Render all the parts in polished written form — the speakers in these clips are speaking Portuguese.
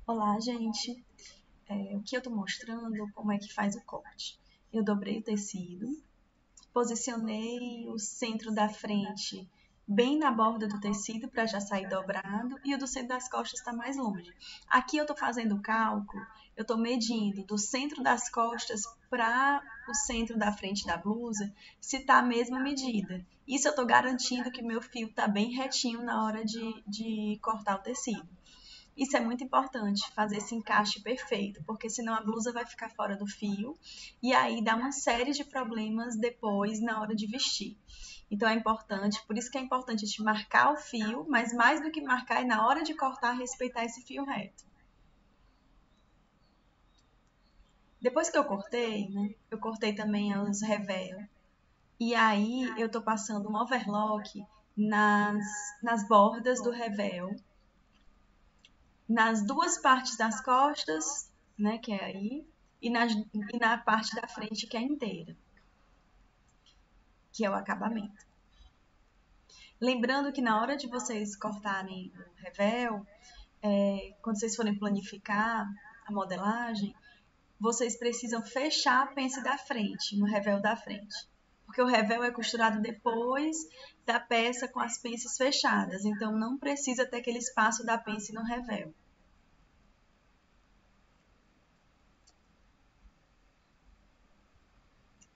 Olá, gente. Aqui eu tô mostrando como é que faz o corte. Eu dobrei o tecido, posicionei o centro da frente bem na borda do tecido para já sair dobrado e o do centro das costas está mais longe. Aqui eu tô fazendo o cálculo, eu tô medindo do centro das costas para o centro da frente da blusa se tá a mesma medida. Isso eu tô garantindo que meu fio tá bem retinho na hora de cortar o tecido. Isso é muito importante, fazer esse encaixe perfeito, porque senão a blusa vai ficar fora do fio e aí dá uma série de problemas depois na hora de vestir. Então é importante, por isso que é importante a gente marcar o fio, mas mais do que marcar é na hora de cortar respeitar esse fio reto. Depois que eu cortei, né? Eu cortei também os revel. E aí eu tô passando um overlock nas bordas do revel, nas duas partes das costas, né, que é aí, e na parte da frente que é inteira, que é o acabamento. Lembrando que na hora de vocês cortarem o revel, quando vocês forem planificar a modelagem, vocês precisam fechar a pence da frente, no revel da frente. Porque o revel é costurado depois da peça com as pences fechadas, então não precisa ter aquele espaço da pence no revel.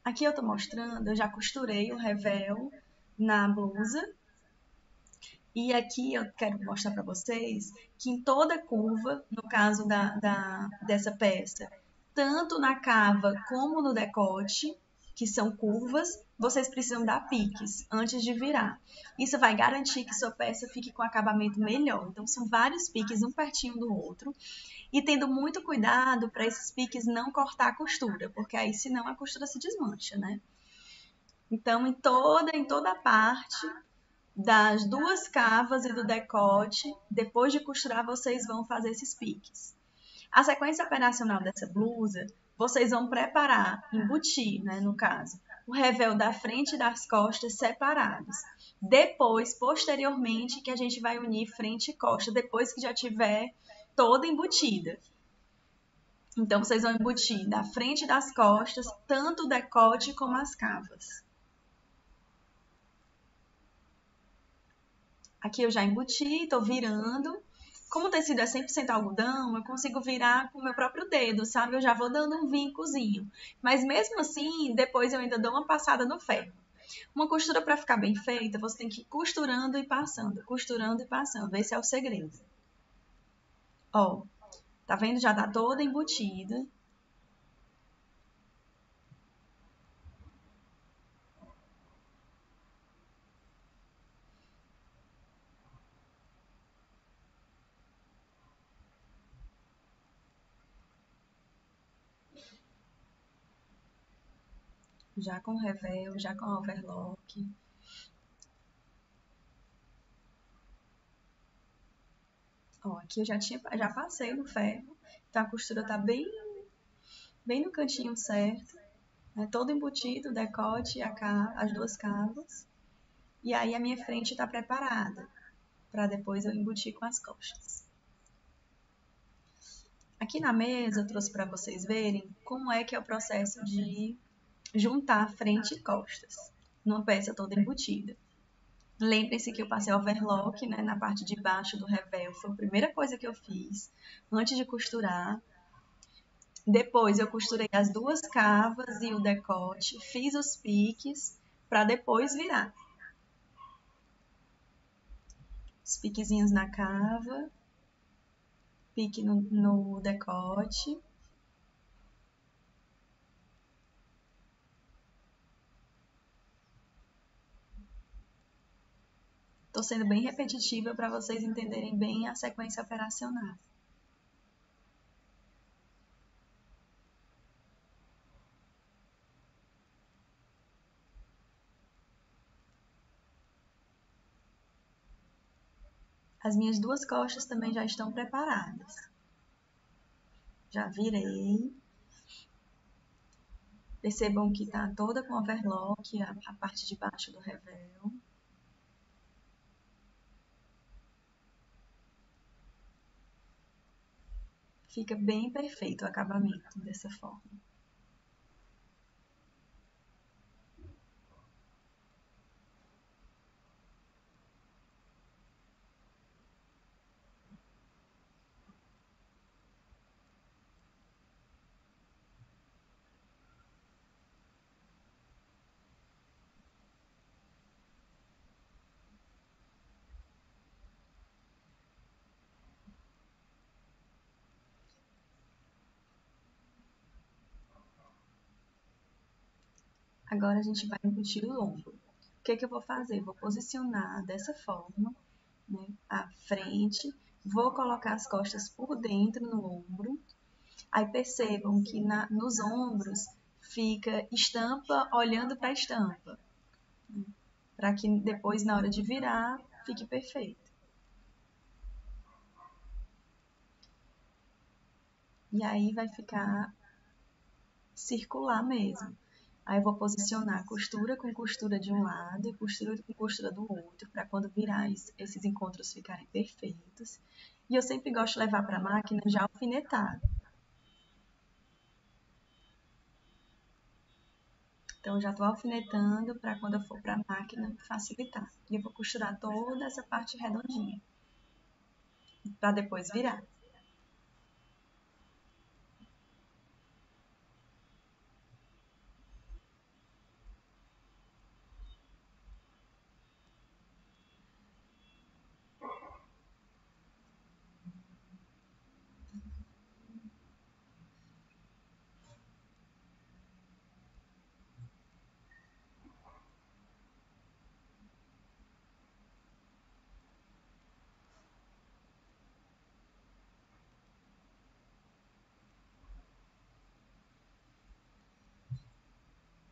Aqui eu tô mostrando, eu já costurei o revel na blusa. E aqui eu quero mostrar para vocês que em toda curva, no caso dessa peça, tanto na cava como no decote, que são curvas, vocês precisam dar piques antes de virar. Isso vai garantir que sua peça fique com acabamento melhor. Então, são vários piques, um pertinho do outro. E tendo muito cuidado para esses piques não cortar a costura, porque aí senão a costura se desmancha, né? Então, em toda parte das duas cavas e do decote, depois de costurar, vocês vão fazer esses piques. A sequência operacional dessa blusa, vocês vão preparar, embutir, né, no caso, o revel da frente e das costas separados. Depois, posteriormente, que a gente vai unir frente e costa, depois que já tiver toda embutida. Então, vocês vão embutir da frente e das costas, tanto o decote como as cavas. Aqui eu já embuti, estou virando. Como o tecido é 100% algodão, eu consigo virar com o meu próprio dedo, sabe? Eu já vou dando um vincozinho. Mas mesmo assim, depois eu ainda dou uma passada no ferro. Uma costura para ficar bem feita, você tem que ir costurando e passando, costurando e passando. Esse é o segredo. Ó, tá vendo? Já tá toda embutida. Já com revel, já com overlock. Ó, aqui eu já passei no ferro. Então a costura tá bem no cantinho certo. Né? Todo embutido, o decote e as duas cavas. E aí a minha frente está preparada para depois eu embutir com as costas. Aqui na mesa eu trouxe para vocês verem como é que é o processo de juntar frente e costas numa peça toda embutida. Lembrem-se que eu passei overlock, né, na parte de baixo do revel, foi a primeira coisa que eu fiz antes de costurar. Depois eu costurei as duas cavas e o decote, fiz os piques para depois virar. Os piquezinhos na cava, pique no decote. Estou sendo bem repetitiva para vocês entenderem bem a sequência operacional. As minhas duas costas também já estão preparadas. Já virei. Percebam que está toda com overlock, a parte de baixo do revel. Fica bem perfeito o acabamento dessa forma. Agora a gente vai embutir o ombro. O que eu vou fazer? Vou posicionar dessa forma, né, a frente, vou colocar as costas por dentro no ombro. Aí percebam que nos ombros fica estampa olhando para a estampa, para que depois, na hora de virar, fique perfeito. E aí vai ficar circular mesmo. Aí eu vou posicionar costura com costura de um lado e costura com costura do outro, para quando virar esses encontros ficarem perfeitos. E eu sempre gosto de levar para a máquina já alfinetado. Então, eu já estou alfinetando para quando eu for para a máquina facilitar. E eu vou costurar toda essa parte redondinha, para depois virar.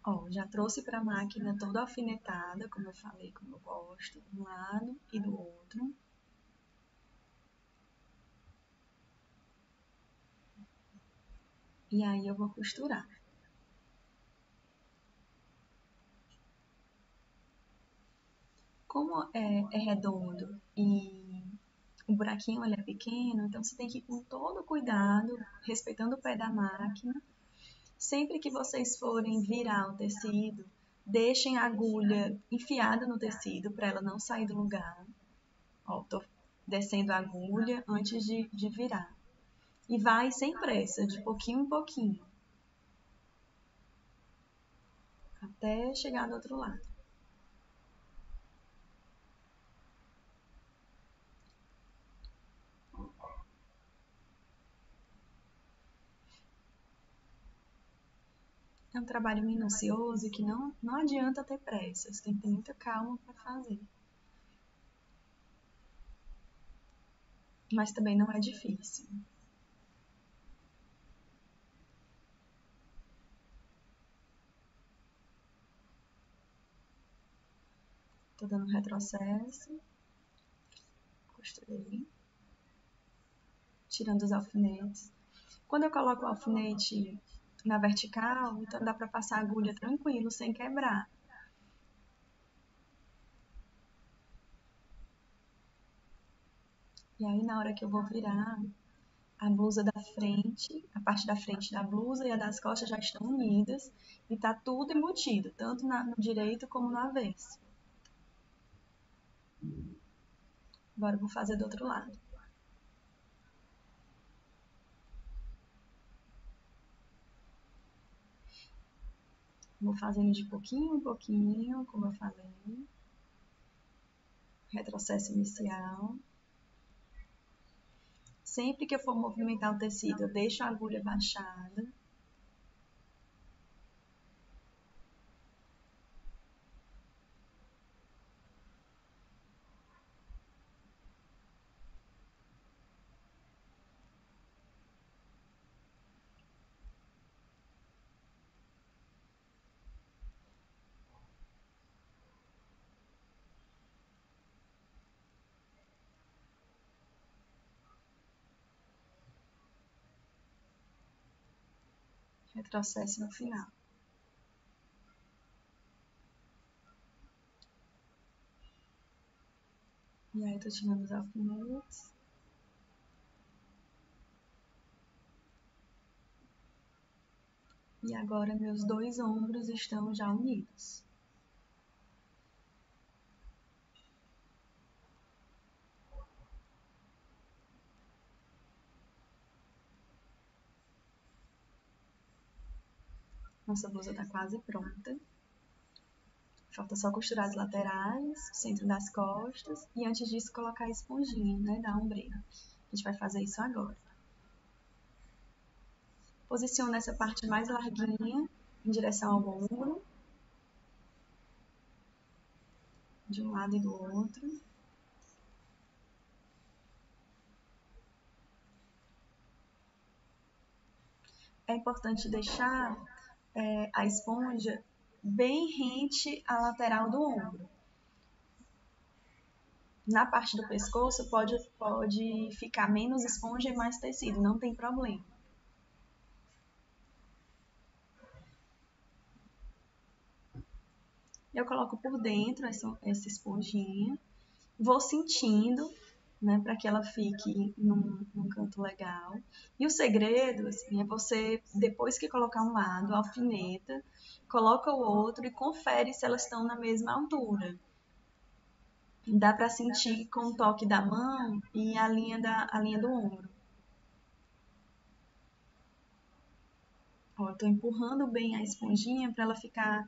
Ó, já trouxe para a máquina toda alfinetada, como eu falei, como eu gosto, de um lado e do outro. E aí eu vou costurar. Como é redondo e o buraquinho ele é pequeno, então você tem que ir com todo cuidado, respeitando o pé da máquina. Sempre que vocês forem virar o tecido, deixem a agulha enfiada no tecido para ela não sair do lugar. Ó, tô descendo a agulha antes de virar. E vai sem pressa, de pouquinho em pouquinho, até chegar do outro lado. É um trabalho minucioso que não adianta ter pressa, você tem que ter muita calma para fazer. Mas também não é difícil. Tô dando um retrocesso, costurei, tirando os alfinetes. Quando eu coloco o alfinete na vertical, então dá para passar a agulha tranquilo, sem quebrar. E aí, na hora que eu vou virar, a blusa da frente, a parte da frente da blusa e a das costas já estão unidas e tá tudo embutido, tanto no direito como no avesso. Agora eu vou fazer do outro lado. Vou fazendo de pouquinho em pouquinho, como eu falei. Retrocesso inicial. Sempre que eu for movimentar o tecido, eu deixo a agulha baixada. Retrocesso no final. E aí, tô tirando os alfinetes. E agora meus dois ombros estão já unidos. Nossa blusa tá quase pronta. Falta só costurar as laterais, o centro das costas e antes disso colocar a esponjinha, né, da ombreira. A gente vai fazer isso agora. Posiciona essa parte mais larguinha em direção ao ombro, de um lado e do outro. É importante deixar a esponja bem rente à lateral do ombro. Na parte do pescoço pode ficar menos esponja e mais tecido, não tem problema. Eu coloco por dentro essa esponjinha, vou sentindo, né, para que ela fique num canto legal. E o segredo, assim, é você, depois que colocar um lado, alfineta, coloca o outro e confere se elas estão na mesma altura. Dá para sentir com o toque da mão e a linha do ombro. Ó, eu tô empurrando bem a esponjinha para ela ficar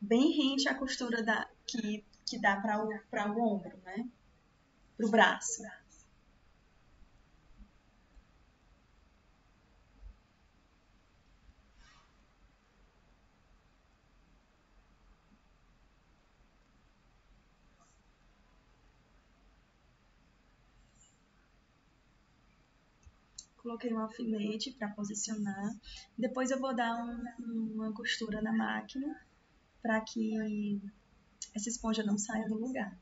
bem rente à costura que dá para o ombro, né? Para o braço. Coloquei um alfinete para posicionar. Depois eu vou dar uma costura na máquina para que essa esponja não saia do lugar.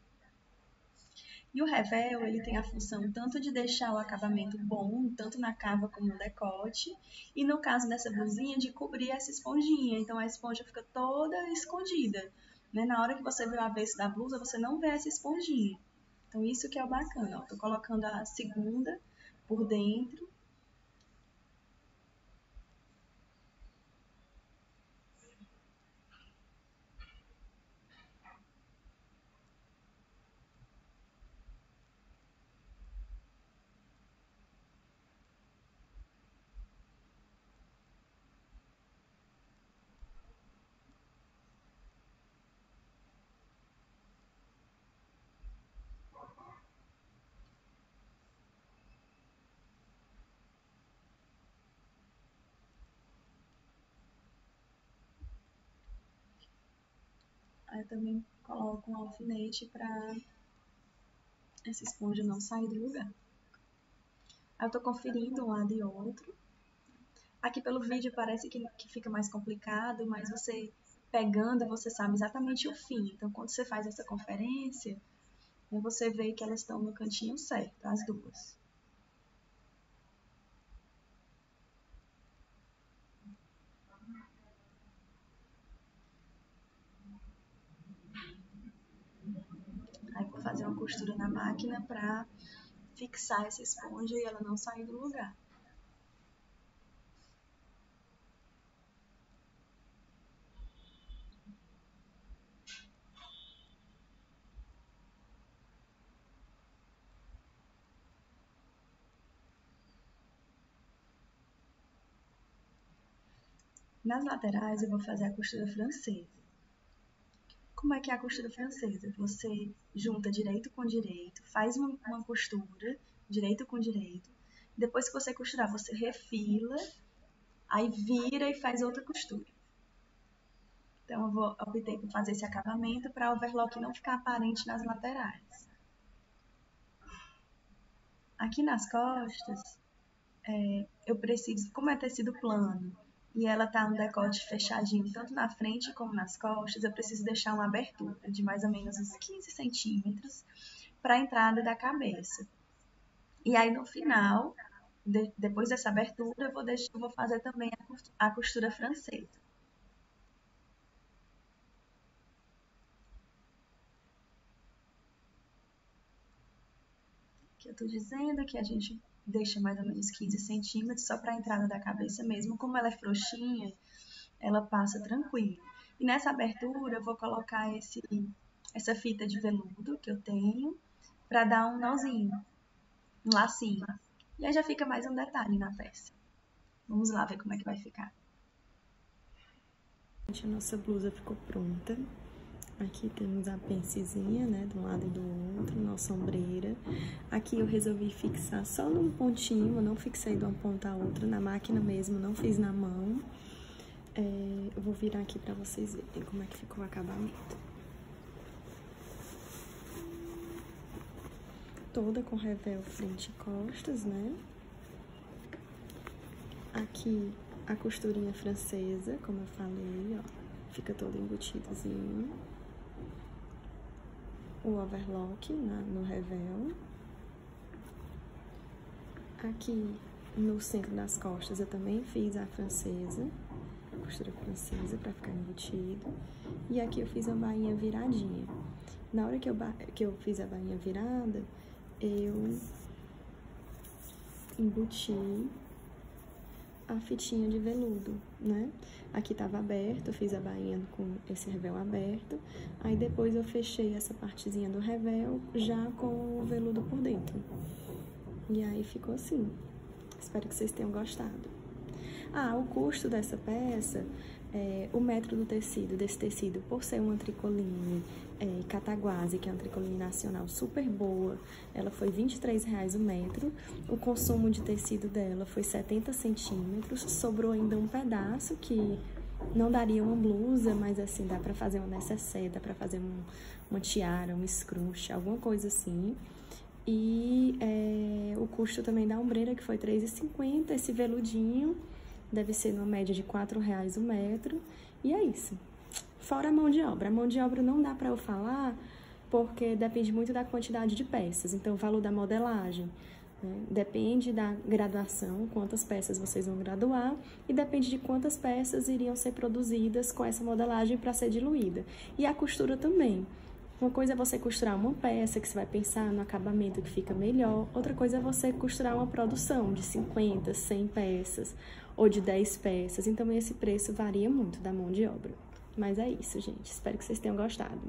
E o revel, ele tem a função tanto de deixar o acabamento bom, tanto na cava como no decote, e no caso dessa blusinha, de cobrir essa esponjinha. Então a esponja fica toda escondida, né? Na hora que você vê o avesso da blusa, você não vê essa esponjinha. Então isso que é o bacana, ó. Tô colocando a segunda por dentro. Aí eu também coloco um alfinete para essa esponja não sair do lugar. Aí eu tô conferindo um lado e outro. Aqui pelo vídeo parece que fica mais complicado, mas você pegando, você sabe exatamente o fim. Então, quando você faz essa conferência, você vê que elas estão no cantinho certo, as duas. Aí vou fazer uma costura na máquina para fixar essa esponja e ela não sair do lugar. Nas laterais eu vou fazer a costura francesa. Como é que é a costura francesa? Você junta direito com direito, faz uma costura, direito com direito. Depois que você costurar, você refila, aí vira e faz outra costura. Então eu optei por fazer esse acabamento para o overlock não ficar aparente nas laterais. Aqui nas costas, eu preciso, como é tecido plano, e ela tá no decote fechadinho, tanto na frente como nas costas, eu preciso deixar uma abertura de mais ou menos uns 15 centímetros para a entrada da cabeça. E aí no final, depois dessa abertura, eu vou fazer também a costura francesa. Que eu tô dizendo que a gente deixa mais ou menos 15 centímetros, só para a entrada da cabeça mesmo. Como ela é frouxinha, ela passa tranquilo. E nessa abertura eu vou colocar essa fita de veludo que eu tenho para dar um nozinho, um lacinho. E aí já fica mais um detalhe na peça. Vamos lá ver como é que vai ficar. A nossa blusa ficou pronta. Aqui temos a pencezinha, né, de um lado e do outro, nossa ombreira. Aqui eu resolvi fixar só num pontinho, eu não fixei de uma ponta a outra, na máquina mesmo, não fiz na mão. Eu vou virar aqui pra vocês verem como é que ficou o acabamento. Toda com revel frente e costas, né? Aqui a costurinha francesa, como eu falei, ó, fica todo embutidozinho. O overlock no revel. Aqui no centro das costas eu também fiz a francesa, a costura francesa pra ficar embutido. E aqui eu fiz a bainha viradinha. Na hora que eu fiz a bainha virada, eu embuti a fitinha de veludo, né? Aqui tava aberto, eu fiz a bainha com esse revel aberto. Aí depois eu fechei essa partezinha do revel já com o veludo por dentro. E aí ficou assim. Espero que vocês tenham gostado. O custo dessa peça, o metro do tecido, desse tecido, por ser uma tricoline Cataguase, que é uma tricoline nacional super boa, ela foi R$23 o metro. O consumo de tecido dela foi 70 centímetros. Sobrou ainda um pedaço que não daria uma blusa, mas assim, dá pra fazer uma necessaire, dá pra fazer uma tiara, um scrunch, alguma coisa assim. E o custo também da ombreira, que foi R$3,50. Esse veludinho deve ser numa média de R$4 o metro. E é isso. Fora a mão de obra. A mão de obra não dá pra eu falar, porque depende muito da quantidade de peças. Então, o valor da modelagem, né? Depende da graduação, quantas peças vocês vão graduar, e depende de quantas peças iriam ser produzidas com essa modelagem para ser diluída. E a costura também. Uma coisa é você costurar uma peça, que você vai pensar no acabamento que fica melhor. Outra coisa é você costurar uma produção de 50, 100 peças ou de 10 peças. Então, esse preço varia muito da mão de obra. Mas é isso, gente. Espero que vocês tenham gostado.